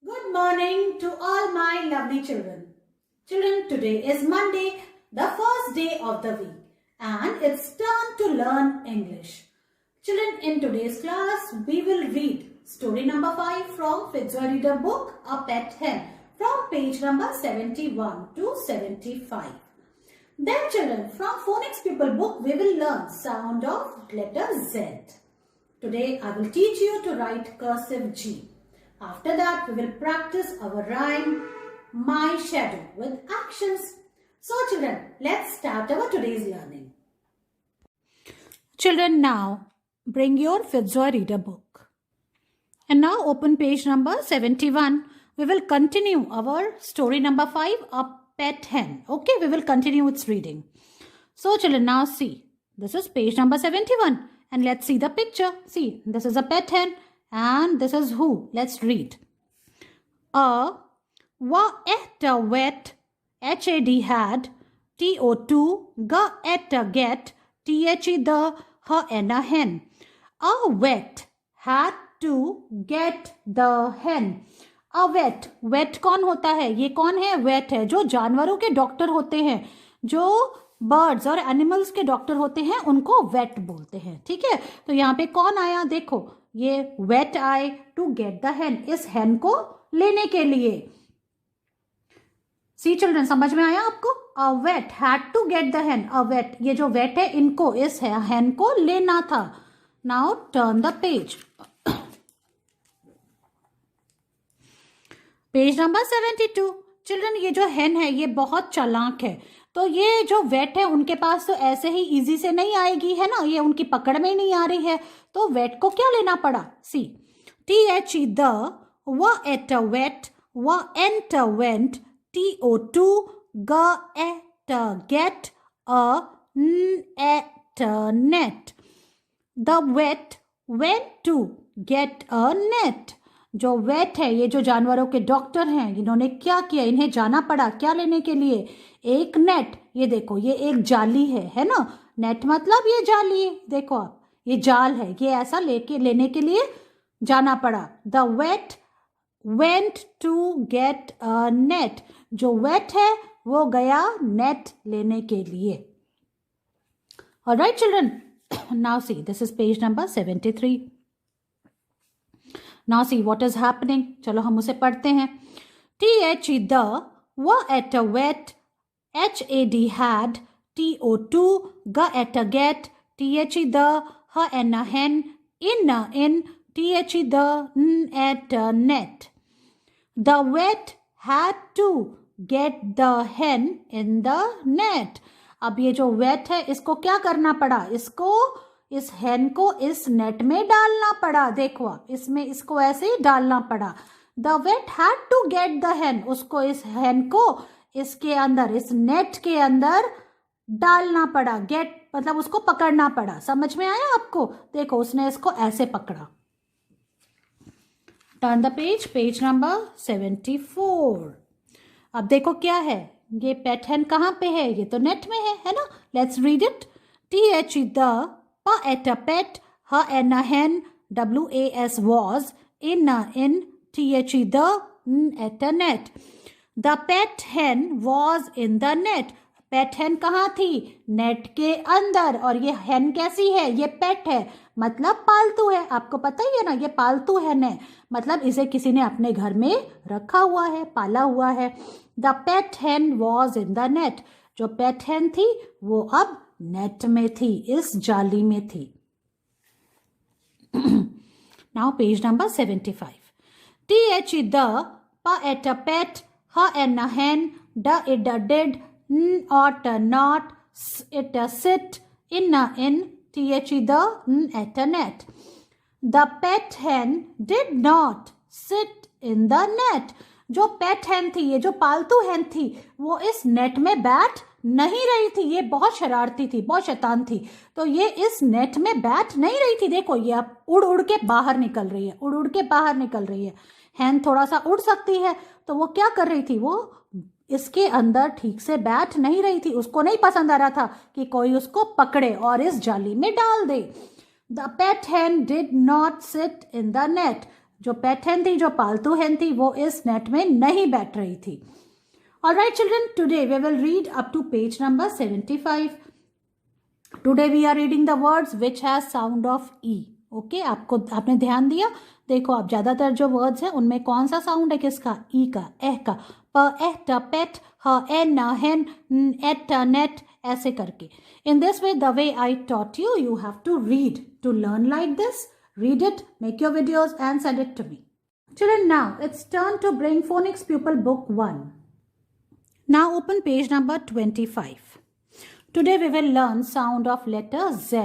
Good morning to all my lovely children. Children, today is Monday, the first day of the week, and it's turn to learn English. Children, in today's class, we will read story number 5 from Fitzroy Reader book, A Pet Hen, from page number 71 to 75. Then children, from Phonics Pupil book, we will learn sound of letter Z. Today, I will teach you to write cursive G. After that, we will practice our rhyme, My Shadow, with actions. So children, let's start our today's learning. Children, now bring your Fitzroy Reader book. And now open page number 71. We will continue our story number 5, A Pet Hen. Okay, we will continue its reading. So children, now see. This is page number 71. And let's see the picture. See, this is a pet hen. And this is who? Let's read. Wet, H-A-D had, T-O-2, get, T-H-E the, her and a hen. A wet had to get the hen. A wet कौन होता है? ये कौन है? Wet है जो जानवरों के डॉक्टर होते हैं, जो बर्ड्स और एनिमल्स के डॉक्टर होते हैं उनको वेट बोलते हैं. ठीक है, तो यहाँ पे कौन आया? देखो, ये वेट आए टू गेट द हेन, इस हेन को लेने के लिए. सी चिल्ड्रन, समझ में आया आपको? A vet had to get the hen. A wait, ये जो वेट है इनको, इस हेन को लेना था. Now turn the page. Page number 72. Children, ये जो हेन है ये बहुत चालाक है. तो ये जो वेट है उनके पास तो ऐसे ही इजी से नहीं आएगी, है ना, ये उनकी पकड़ में नहीं आ रही है. तो वेट को क्या लेना पड़ा? सी, T-H-E द, व एट अ वेट, व एंट अ वेंट, T-O-2 ग at a gate, a n at a net. The vet went to get a net. जो वेट है, ये जो जानवरों के डॉक्टर हैं, इन्होंने क्या किया? इन्हें जाना पड़ा क्या लेने के लिए? एक नेट. ये देखो, ये एक जाली है ना. नेट मतलब ये जाली है. देखो आप, ये जाल है, ये ऐसा लेने के लिए जाना पड़ा. The vet went to get a net. जो वेट है वो गया नेट लेने के लिए. Alright children, now see, this is page number 73. Now see what is happening. चलो हम उसे पढ़ते हैं. T-H-E the, w at a wet, H-A-D had, T-O-2 g at a get, T-H-E the, her and a hen, in, T-H-E the, n at a net. The wet had to get the hen in the net. अब ये जो wet है इसको क्या करना पड़ा? इसको, इस हेन को इस नेट में डालना पड़ा. देखो आप, इसमें इसको ऐसे ही डालना पड़ा. The vet had to get the hen. उसको, इस हेन को इसके अंदर, इस नेट के अंदर डालना पड़ा. गेट मतलब उसको पकड़ना पड़ा. समझ में आया आपको? देखो, उसने इसको ऐसे पकड़ा. Turn the page, page number 74. अब देखो क्या है, ये पेट हेन कहाँ पे है? ये तो नेट में है ना. Let's read it. T-H-E the, pa at a pet, her and a hen, W-A-S was, in, T-H-E the, n at a net. The pet hen was in the net. Pet hen कहाँ थी? Net के अंदर. और ये hen कैसी है? ये पेट है, मतलब पालतू है. आपको पता ही है ना, ये पालतू hen है, मतलब इसे किसी ने अपने घर में रखा हुआ है, पाला हुआ है. The pet hen was in the net. जो पेट hen थी वो अब नेट में थी, इस जाली में थी. Now page number 75. T-H-E the, pa at a pet, her and a hen, da it a did, n ought a not, it a sit, in a in, T-H-E the, n at a net. The pet hen did not sit in the net. जो पेट hen थी, ये जो पालतू hen थी, वो इस net में बैठ नहीं रही थी. ये बहुत शरारती थी, बहुत शैतान थी, तो ये इस नेट में बैठ नहीं रही थी. देखो, ये अब उड़ उड़ के बाहर निकल रही है, उड़ उड़ के बाहर निकल रही है. हैन थोड़ा सा उड़ सकती है, तो वो क्या कर रही थी? वो इसके अंदर ठीक से बैठ नहीं रही थी. उसको नहीं पसंद आ रहा था कि कोई उसको पकड़े और इस जाली में डाल दे. The pet hen did not sit in the net. जो पेट hen थी, जो पालतू hen थी, वो इस नेट में नहीं बैठ रही थी. Alright children, today we will read up to page number 75. Today we are reading the words which has sound of E. Okay आपने ध्यान दिया. देखो आप ज्यादातर जो वर्ड्स हैं उनमें कौन सा साउंड है किसका? ई का, एह का. प एह ट पेट ह एन हेन एट नेट ऐसे करके. In this way the way I taught you, you have to read to learn like this. Read it, make your videos and send it to me. Children, now it's turn to bring Phonics Pupil Book 1. Now open page number 25. Today we will learn sound of letter Z.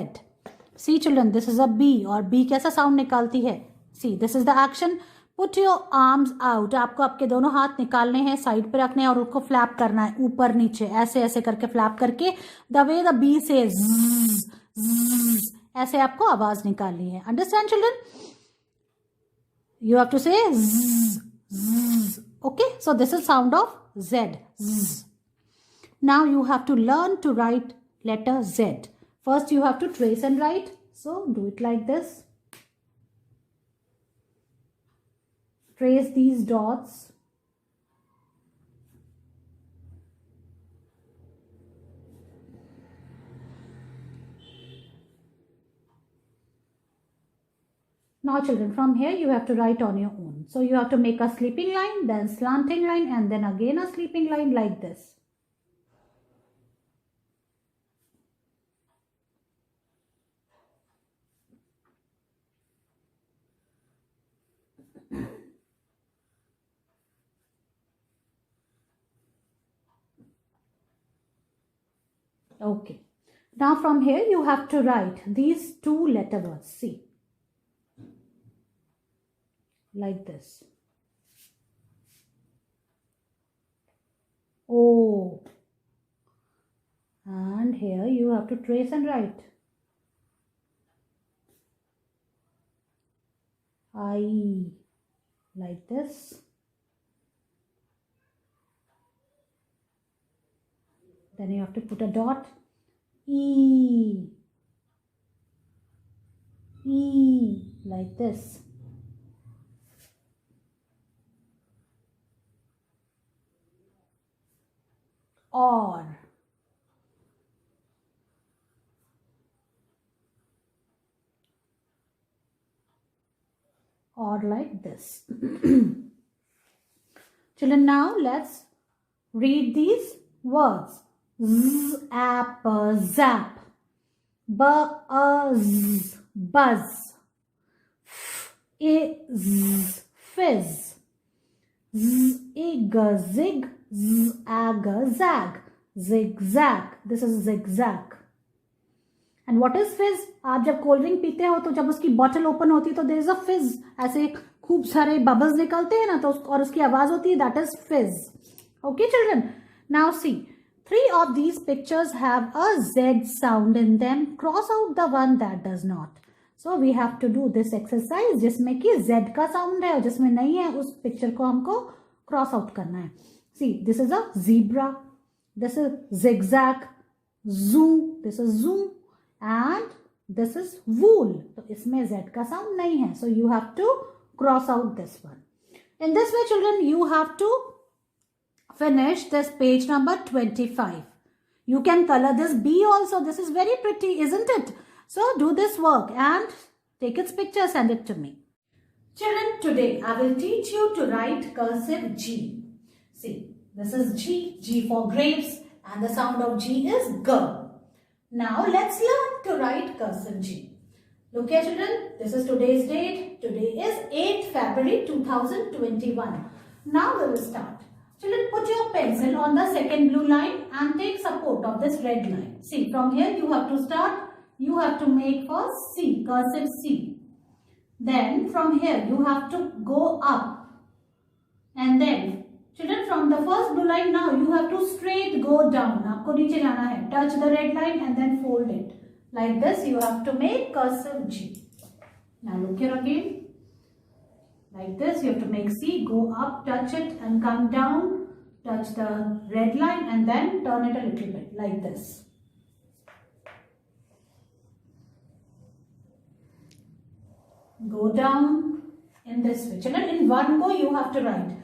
See children, this is a B और B कैसा sound निकालती है? See, this is the action. Put your arms out. आपको आपके दोनों हाथ निकालने हैं, साइड पे रखने हैं और उसको फ्लैप करना है ऊपर नीचे ऐसे ऐसे करके फ्लैप करके. The way the B says zzz, zzz, ऐसे आपको आवाज निकालनी है. Understand children? You have to say okay. So this is sound of Z. Now you have to learn to write letter Z. First you have to trace and write. So do it like this. Trace these dots. Now children, from here you have to write on your own. So you have to make a sleeping line, then slanting line, and then again a sleeping line like this. Okay. Now from here you have to write these two letter words. See. Like this. O. And here you have to trace and write. I. Like this. Then you have to put a dot. E. E. Like this. Or. Or like this. Children, now let's read these words. Z, app, zap. Z, buzz. Z, fizz. Zig, zig. Zag, zag. Zigzag. This is zigzag. And what is fizz? आप जब cold drink पीते हो तो जब उसकी bottle open होती है तो देयर इज अ फिज. ऐसे खूब सारे बबल्स निकलते हैं ना तो और उसकी आवाज होती है. दैट इज फिज. Okay children, now C. 3 of these pictures have a Z sound in them. Cross out the one that does not. So we have to do this exercise जिसमें कि Z का साउंड है और जिसमें नहीं है उस पिक्चर को हमको क्रॉस आउट करना है. See, this is a zebra. This is zigzag. Zoo. This is zoom. And this is wool. So इसमें Z का sound नहीं है. So you have to cross out this one. In this way, children, you have to finish this page number 25. You can color this B also. This is very pretty, isn't it? So do this work and take its picture, send it to me. Children, today I will teach you to write cursive G. See, this is G. G for grapes and the sound of G is G. Now let's learn to write cursive G. Look here children, this is today's date. Today is 8th February 2021. Now we will start. Children, put your pencil on the second blue line and take support of this red line. See, from here you have to start. You have to make first C, cursive C. Then from here you have to go up. And then children, from the first blue line now you have to straight go down. आपको नीचे जाना है. Touch the red line and then fold it. Like this you have to make cursive G. Now look here again. Like this you have to make C. Go up, touch it and come down. Touch the red line and then turn it a little bit. Like this. Go down in this way. Children, in one go you have to write.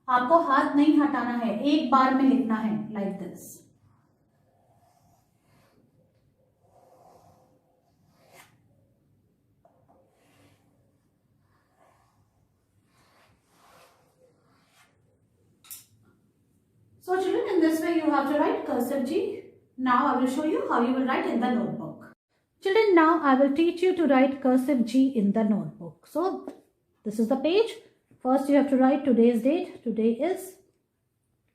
आपको हाथ नहीं हटाना है, एक बार में लिखना है, like this. So children, in this way you have to write cursive G. Now I will show you how you will write in the notebook. Children, now I will teach you to write cursive G in the notebook. So this is the page. First you have to write today's date. Today is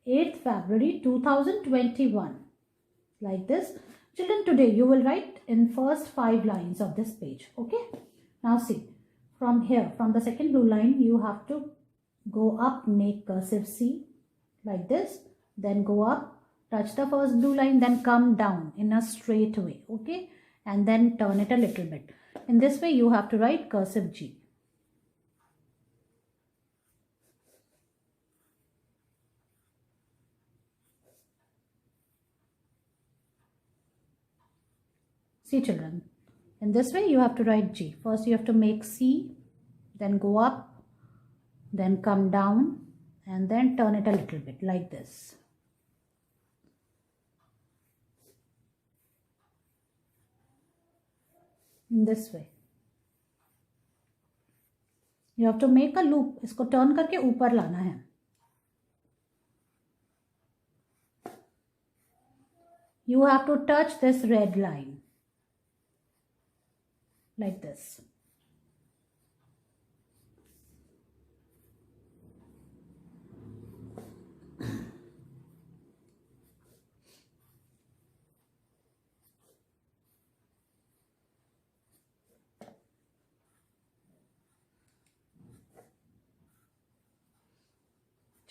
8th February 2021. Like this. Children, today you will write in first 5 lines of this page. Okay. Now see. From here, from the second blue line, you have to go up, make cursive C. Like this. Then go up, touch the first blue line, then come down in a straight way, okay, and then turn it a little bit. In this way you have to write cursive G. See children, in this way you have to write G. First you have to make C, then go up, then come down, and then turn it a little bit like this. In this way you have to make a loop. इसको turn करके ऊपर लाना है. You have to touch this red line like this.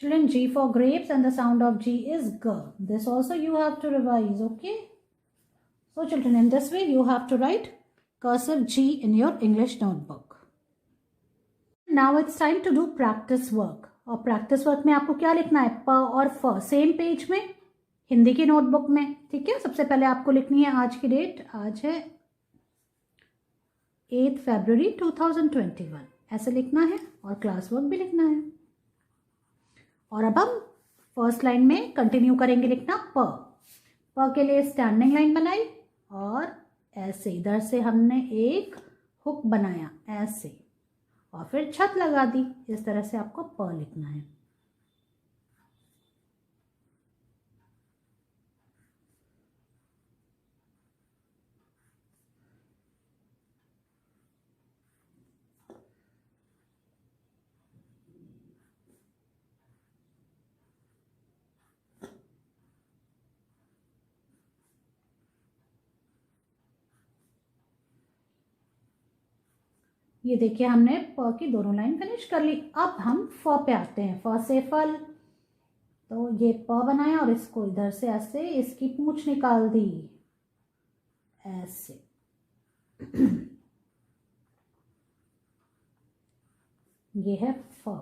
Children, G for grapes and the sound of G is G. This also you have to revise, okay? So children, in this way you have to write cursive G in your English notebook. Now it's time to do practice work. और practice work में आपको क्या लिखना है? प और फ same page में, हिंदी की नोटबुक में, ठीक है? सबसे पहले आपको लिखनी है आज की डेट. आज है 8 फरवरी 2021. ऐसे लिखना है और क्लास वर्क भी लिखना है. और अब हम फर्स्ट लाइन में कंटिन्यू करेंगे लिखना प. प के लिए स्टैंडिंग लाइन बनाई और ऐसे इधर से हमने एक हुक बनाया ऐसे और फिर छत लगा दी. इस तरह से आपको प लिखना है. ये देखिए हमने प की दोनों लाइन फिनिश कर ली. अब हम फ पे आते हैं. फ से फल. तो ये प बनाया और इसको इधर से ऐसे इसकी पूंछ निकाल दी ऐसे. ये है फ.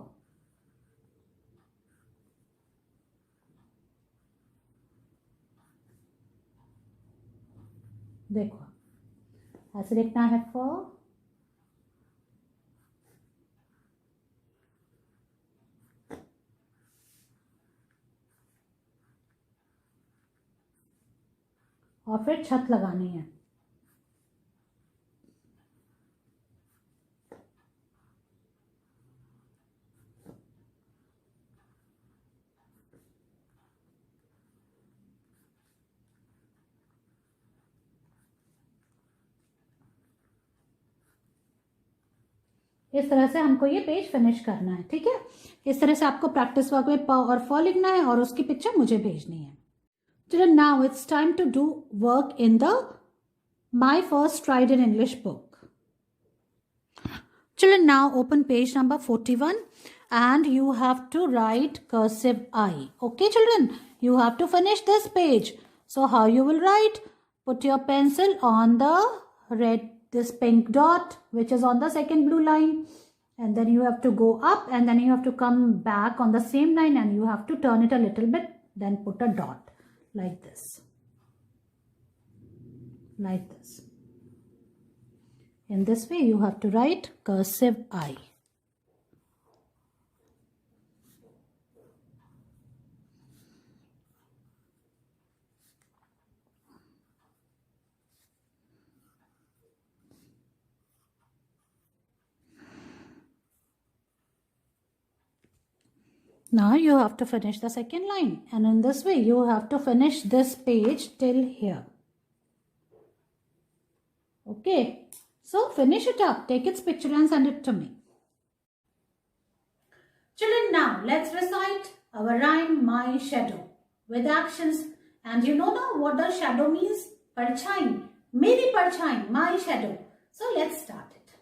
देखो ऐसे लिखना है फ. और फिर छत लगानी है. इस तरह से हमको ये पेज फिनिश करना है, ठीक है? इस तरह से आपको प्रैक्टिस वर्क में प और फ लिखना है और उसकी पिक्चर मुझे भेजनी है. Children, now it's time to do work in the My First Stride in English book. Children, now open page number 41 and you have to write cursive I. Okay, children, you have to finish this page. So how you will write? Put your pencil on the this pink dot which is on the second blue line, and then you have to go up and then you have to come back on the same line and you have to turn it a little bit, then put a dot like this. Like this. In this way you have to write cursive I. Now you have to finish the second line, and in this way you have to finish this page till here. Okay, so finish it up, take its picture and send it to me. Children, now let's recite our rhyme My Shadow with actions. And you know now what the shadow means? Parchai, meri parchai, my shadow. So let's start it.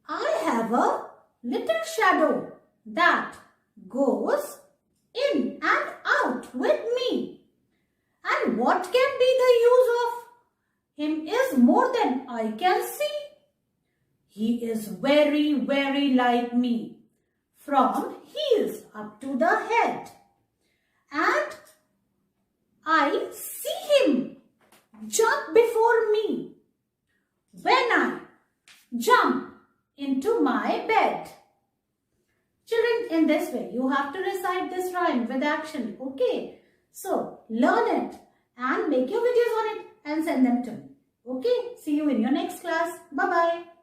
I have a little shadow that goes in and out with me. And what can be the use of him is more than I can see. He is very, very like me, from heels up to the head. And I see him jump before me when I jump into my bed. Children, in this way, you have to recite this rhyme with action. Okay, so learn it and make your videos on it and send them to me. Okay, see you in your next class. Bye-bye.